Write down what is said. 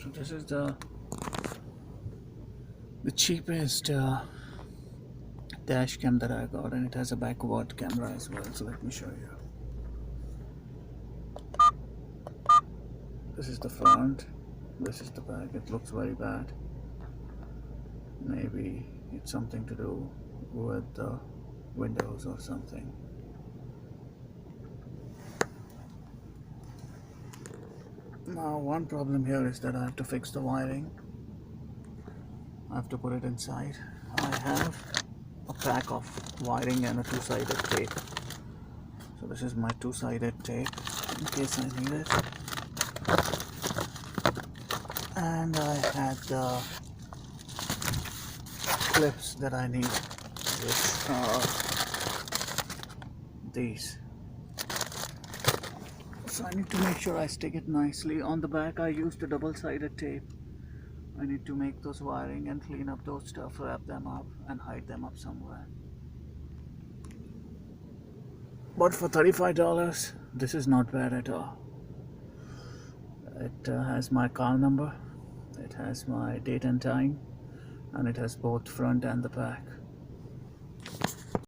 So this is the cheapest dash cam that I got, and it has a backward camera as well. So let me show you. This is the front, this is the back. It looks very bad. Maybe it's something to do with the windows or something. Now one problem here is that I have to fix the wiring. I have to put it inside. I have a pack of wiring and a two-sided tape. So this is my two-sided tape in case I need it. And I had the clips that I need, which are these. So I need to make sure I stick it nicely. On the back I used a double-sided tape. I need to make those wiring and clean up those stuff, wrap them up and hide them up somewhere. But for $35, this is not bad at all. It has my car number, it has my date and time, and it has both front and the back.